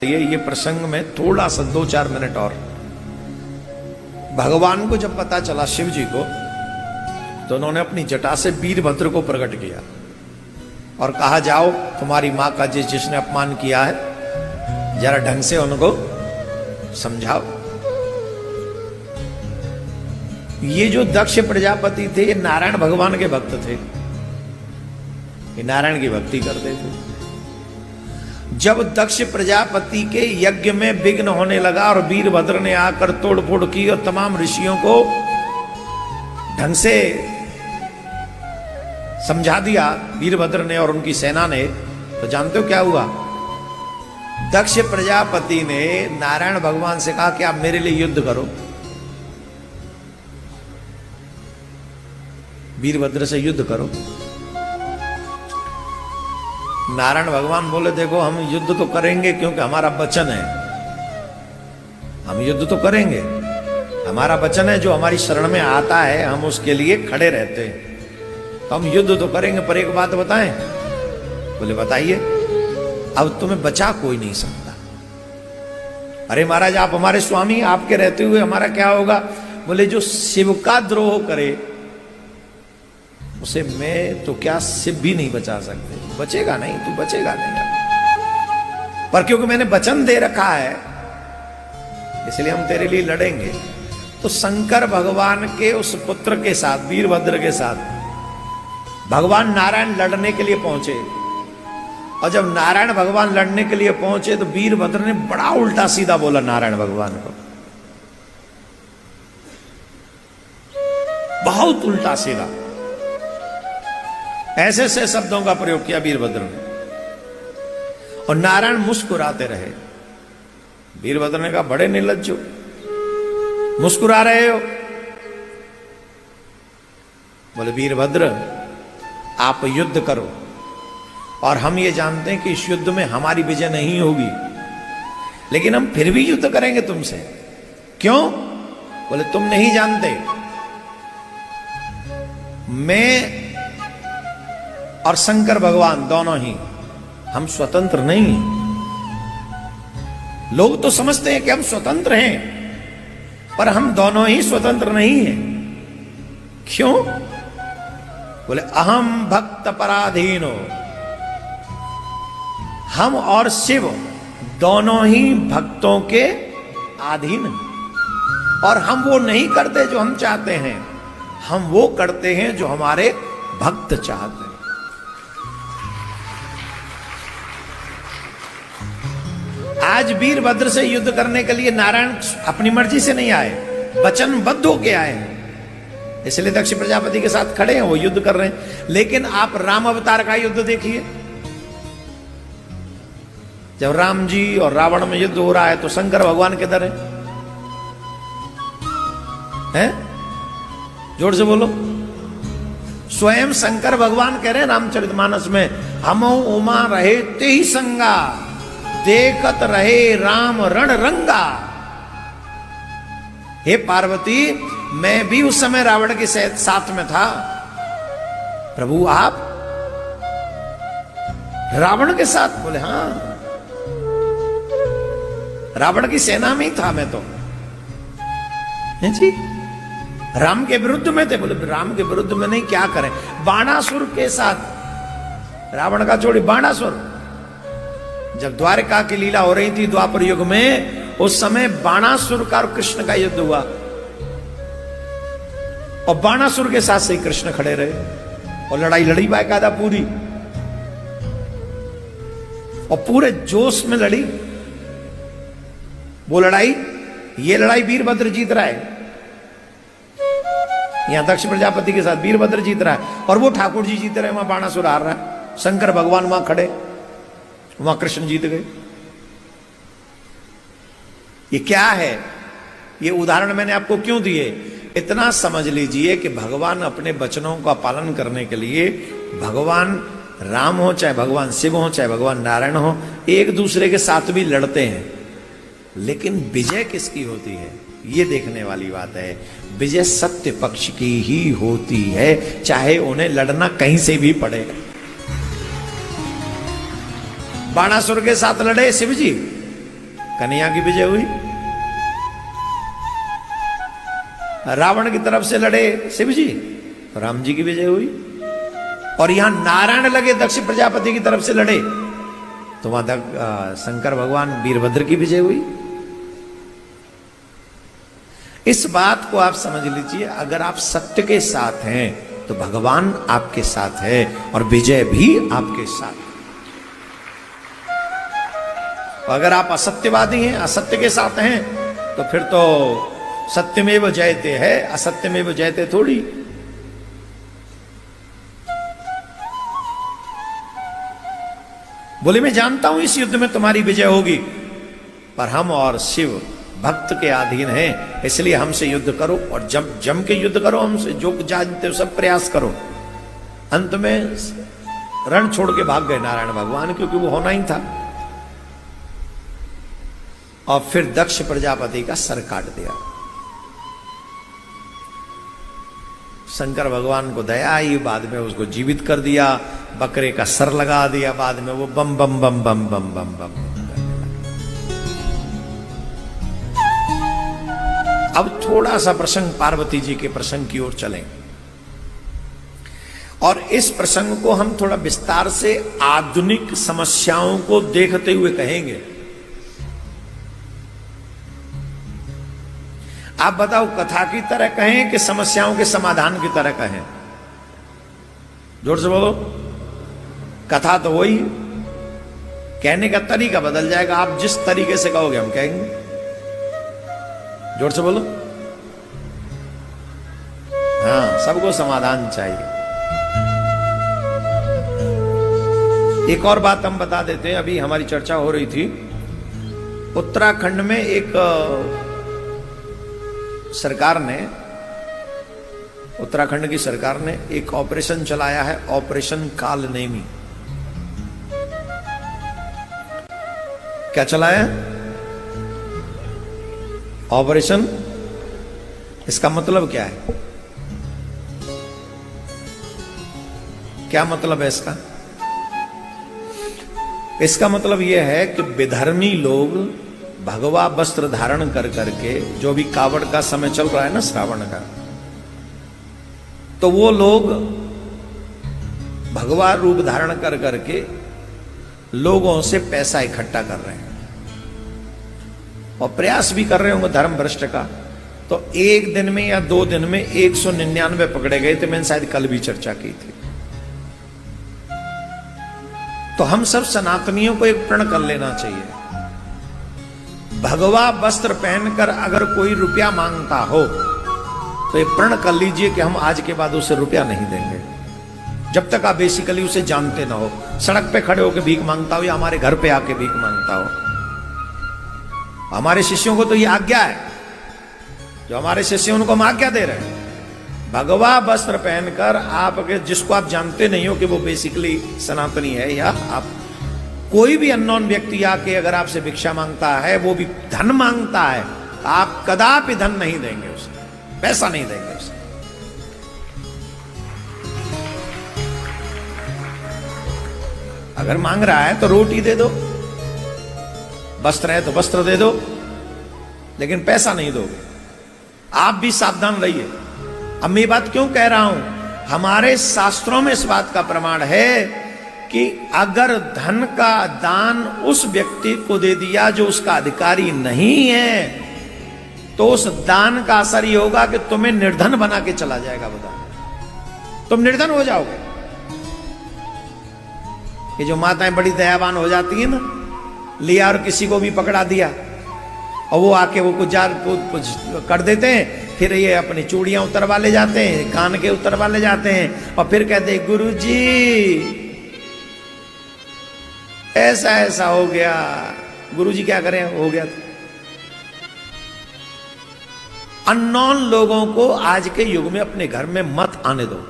ये प्रसंग में थोड़ा सा 2-4 मिनट और। भगवान को जब पता चला शिव जी को, तो उन्होंने अपनी जटा से वीरभद्र को प्रकट किया और कहा, जाओ तुम्हारी मां का जिसने अपमान किया है जरा ढंग से उनको समझाओ। ये जो दक्ष प्रजापति थे ये नारायण भगवान के भक्त थे, ये नारायण की भक्ति करते थे। जब दक्ष प्रजापति के यज्ञ में विघ्न होने लगा और वीरभद्र ने आकर तोड़फोड़ की और तमाम ऋषियों को ढंग से समझा दिया वीरभद्र ने और उनकी सेना ने, तो जानते हो क्या हुआ? दक्ष प्रजापति ने नारायण भगवान से कहा कि आप मेरे लिए युद्ध करो। वीरभद्र से युद्ध करो। नारायण भगवान बोले, देखो हम युद्ध तो करेंगे क्योंकि हमारा वचन है, हम युद्ध तो करेंगे, हमारा वचन है, जो हमारी शरण में आता है हम उसके लिए खड़े रहते हैं, तो हम युद्ध तो करेंगे। पर एक बात बताएं? बोले बताइए। अब तुम्हें बचा कोई नहीं सकता। अरे महाराज आप हमारे स्वामी, आपके रहते हुए हमारा क्या होगा? बोले जो शिव का द्रोह करे उसे मैं तो क्या शिव भी नहीं बचा सकते। बचेगा नहीं, तू बचेगा नहीं। पर क्योंकि मैंने वचन दे रखा है इसलिए हम तेरे लिए लड़ेंगे। तो शंकर भगवान के उस पुत्र के साथ, वीरभद्र के साथ भगवान नारायण लड़ने के लिए पहुंचे। और जब नारायण भगवान लड़ने के लिए पहुंचे तो वीरभद्र ने बड़ा उल्टा सीधा बोला नारायण भगवान को, बहुत उल्टा सीधा, ऐसे ऐसे शब्दों का प्रयोग किया वीरभद्र ने। और नारायण मुस्कुराते रहे। वीरभद्र ने कहा, बड़े निर्लज्ज हो, मुस्कुरा रहे हो। बोले वीरभद्र आप युद्ध करो, और हम ये जानते हैं कि इस युद्ध में हमारी विजय नहीं होगी, लेकिन हम फिर भी युद्ध करेंगे तुमसे। क्यों? बोले तुम नहीं जानते, मैं और शंकर भगवान दोनों ही हम स्वतंत्र नहीं हैं। लोग तो समझते हैं कि हम स्वतंत्र हैं, पर हम दोनों ही स्वतंत्र नहीं हैं। क्यों? बोले अहम भक्त पराधीनो, हम और शिव दोनों ही भक्तों के अधीन हैं। और हम वो नहीं करते जो हम चाहते हैं, हम वो करते हैं जो हमारे भक्त चाहते हैं। आज वीरभद्र से युद्ध करने के लिए नारायण अपनी मर्जी से नहीं आए, वचनबद्ध होके आए हैं। इसलिए दक्ष प्रजापति के साथ खड़े हैं, वो युद्ध कर रहे हैं। लेकिन आप राम अवतार का युद्ध देखिए। जब राम जी और रावण में युद्ध हो रहा है तो शंकर भगवान किधर है? जोर से बोलो। स्वयं शंकर भगवान कह रहे हैं रामचरितमानस में, हम उमा रहे ते ही संगा, देखत रहे राम रण रंगा। हे पार्वती, मैं भी उस समय रावण के साथ में था। प्रभु आप रावण के साथ? बोले हाँ, रावण की सेना में ही था मैं तो। है जी, राम के विरुद्ध में थे। बोले राम के विरुद्ध में नहीं, क्या करें? बाणासुर के साथ, रावण का छोड़ी बाणासुर। जब द्वारका की लीला हो रही थी द्वापर युग में, उस समय बाणासुर का और कृष्ण का युद्ध हुआ, और बाणासुर के साथ से कृष्ण खड़े रहे और लड़ाई लड़ी बाकायदा पूरी, और पूरे जोश में लड़ी वो लड़ाई। ये लड़ाई वीरभद्र जीत रहा है, यहां दक्ष प्रजापति के साथ वीरभद्र जीत रहा है, और वो ठाकुर जी जीत रहे हैं, वहां बाणासुर हार रहा है। शंकर भगवान वहां खड़े, वहां कृष्ण जीत गए। ये क्या है? ये उदाहरण मैंने आपको क्यों दिए? इतना समझ लीजिए कि भगवान अपने वचनों का पालन करने के लिए, भगवान राम हो चाहे भगवान शिव हो चाहे भगवान नारायण हो, एक दूसरे के साथ भी लड़ते हैं, लेकिन विजय किसकी होती है ये देखने वाली बात है। विजय सत्य पक्ष की ही होती है, चाहे उन्हें लड़ना कहीं से भी पड़े। बाणासुर के साथ लड़े शिव जी, कन्हैया की विजय हुई। रावण की तरफ से लड़े शिव जी, राम जी की विजय हुई। और यहां नारायण लगे दक्ष प्रजापति की तरफ से लड़े, तो वहां शंकर भगवान वीरभद्र की विजय हुई। इस बात को आप समझ लीजिए, अगर आप सत्य के साथ हैं तो भगवान आपके साथ है और विजय भी आपके साथ है। अगर आप असत्यवादी हैं, असत्य के साथ हैं, तो फिर तो सत्यमेव जयते है, असत्यमेव जयते थोड़ी। बोले मैं जानता हूं इस युद्ध में तुम्हारी विजय होगी, पर हम और शिव भक्त के अधीन हैं, इसलिए हमसे युद्ध करो और जम के युद्ध करो, हमसे जो जानते हो सब प्रयास करो। अंत में रण छोड़ के भाग गए नारायण भगवान, क्योंकि वो होना ही था। और फिर दक्ष प्रजापति का सर काट दिया। शंकर भगवान को दया आई, बाद में उसको जीवित कर दिया, बकरे का सर लगा दिया, बाद में वो बम बम बम बम बम बम बम। अब थोड़ा सा प्रसंग पार्वती जी के प्रसंग की ओर चलें, और इस प्रसंग को हम थोड़ा विस्तार से आधुनिक समस्याओं को देखते हुए कहेंगे। आप बताओ, कथा की तरह कहें कि समस्याओं के समाधान की तरह कहें? जोर से बोलो। कथा तो वही, कहने का तरीका बदल जाएगा। आप जिस तरीके से कहोगे हम कहेंगे। जोर से बोलो। हाँ, सबको समाधान चाहिए। एक और बात हम बता देते हैं, अभी हमारी चर्चा हो रही थी, उत्तराखंड में एक सरकार ने, उत्तराखंड की सरकार ने एक ऑपरेशन चलाया है, ऑपरेशन कालनेमी। क्या चलाया? ऑपरेशन। इसका मतलब क्या है? क्या मतलब है इसका? इसका मतलब यह है कि विधर्मी लोग भगवा वस्त्र धारण कर करके, जो भी कावड़ का समय चल रहा है ना, श्रावण का, तो वो लोग भगवा रूप धारण कर करके लोगों से पैसा इकट्ठा कर रहे हैं और प्रयास भी कर रहे होंगे धर्म भ्रष्ट का। तो एक दिन में या 2 दिन में 199 पकड़े गए थे। मैंने शायद कल भी चर्चा की थी। तो हम सब सनातनियों को एक प्रण कर लेना चाहिए, भगवा वस्त्र पहनकर अगर कोई रुपया मांगता हो तो ये प्रण कर लीजिए कि हम आज के बाद उसे रुपया नहीं देंगे, जब तक आप बेसिकली उसे जानते ना हो। सड़क पे खड़े होकर भीख मांगता हो या हमारे घर पे आके भीख मांगता हो। हमारे शिष्यों को तो ये आज्ञा है, जो हमारे शिष्य उनको हम आज्ञा दे रहे हैं, भगवा वस्त्र पहनकर आप, जिसको आप जानते नहीं हो कि वो बेसिकली सनातनी है, या आप कोई भी अननोन व्यक्ति आके अगर आपसे भिक्षा मांगता है, वो भी धन मांगता है, आप कदापि धन नहीं देंगे उसे, पैसा नहीं देंगे उसे। अगर मांग रहा है तो रोटी दे दो, वस्त्र है तो वस्त्र दे दो, लेकिन पैसा नहीं दोगे। आप भी सावधान रहिए। अब मैं ये बात क्यों कह रहा हूं? हमारे शास्त्रों में इस बात का प्रमाण है कि अगर धन का दान उस व्यक्ति को दे दिया जो उसका अधिकारी नहीं है, तो उस दान का असर ये होगा कि तुम्हें निर्धन बना के चला जाएगा वो दान। तुम निर्धन हो जाओगे। ये जो माताएं बड़ी दयावान हो जाती है ना, लिया और किसी को भी पकड़ा दिया और वो आके वो कुछ कर देते हैं, फिर ये अपनी चूड़ियां उतरवा ले जाते हैं, कान के उतरवा ले जाते हैं, और फिर कहते हैं गुरुजी ऐसा ऐसा हो गया। गुरुजी क्या करें, हो गया। अननोन लोगों को आज के युग में अपने घर में मत आने दो,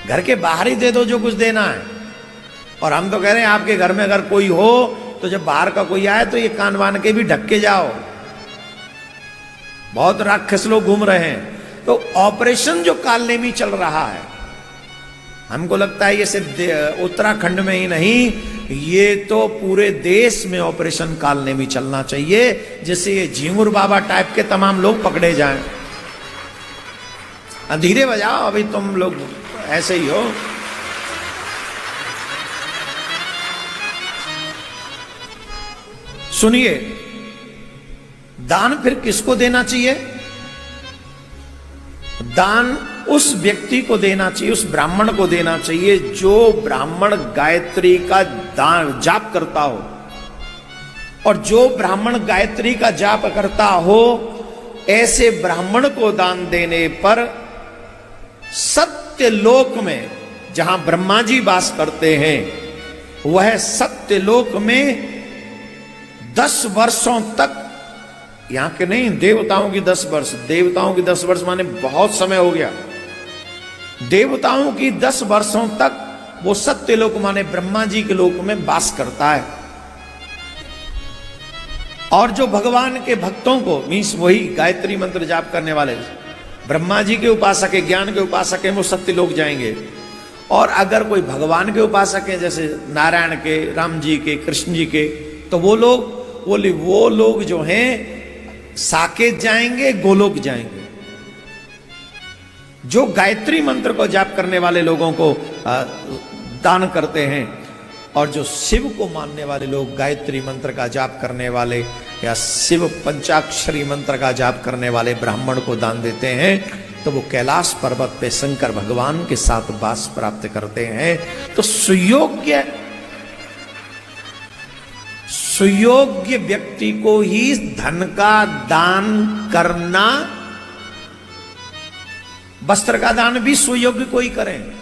घर के बाहर ही दे दो जो कुछ देना है। और हम तो कह रहे हैं आपके घर में अगर कोई हो तो जब बाहर का कोई आए तो ये कान बांध के भी ढक के जाओ। बहुत राक्षस लोग घूम रहे हैं। तो ऑपरेशन जो कालनेमी चल रहा है, हमको लगता है ये सिर्फ उत्तराखंड में ही नहीं, ये तो पूरे देश में ऑपरेशन कालने भी चलना चाहिए, जिससे ये झिंगुर बाबा टाइप के तमाम लोग पकड़े जाएं। धीरे बजाओ, अभी तुम लोग ऐसे ही हो। सुनिए, दान फिर किसको देना चाहिए? दान उस व्यक्ति को देना चाहिए, उस ब्राह्मण को देना चाहिए जो ब्राह्मण गायत्री का दान जाप करता हो। और जो ब्राह्मण गायत्री का जाप करता हो, ऐसे ब्राह्मण को दान देने पर सत्यलोक में, जहां ब्रह्मा जी वास करते हैं, वह सत्यलोक में 10 वर्षों तक, यहां के नहीं, देवताओं की 10 वर्ष, देवताओं की 10 वर्ष माने बहुत समय हो गया। देवताओं की 10 वर्षों तक वो सत्यलोक माने ब्रह्मा जी के लोक में वास करता है। और जो भगवान के भक्तों को, मीन्स वही गायत्री मंत्र जाप करने वाले ब्रह्मा जी के उपासक है, ज्ञान के उपासक है, वो सत्यलोक जाएंगे। और अगर कोई भगवान के उपासक है, जैसे नारायण के, राम जी के, कृष्ण जी के, तो वो लोग जो हैं साकेत जाएंगे, गोलोक जाएंगे। जो गायत्री मंत्र को जाप करने वाले लोगों को दान करते हैं, और जो शिव को मानने वाले लोग गायत्री मंत्र का जाप करने वाले या शिव पंचाक्षरी मंत्र का जाप करने वाले ब्राह्मण को दान देते हैं, तो वो कैलाश पर्वत पे शंकर भगवान के साथ वास प्राप्त करते हैं। तो सुयोग्य व्यक्ति को ही धन का दान करना, वस्त्र का दान भी सुयोग्य को ही करें।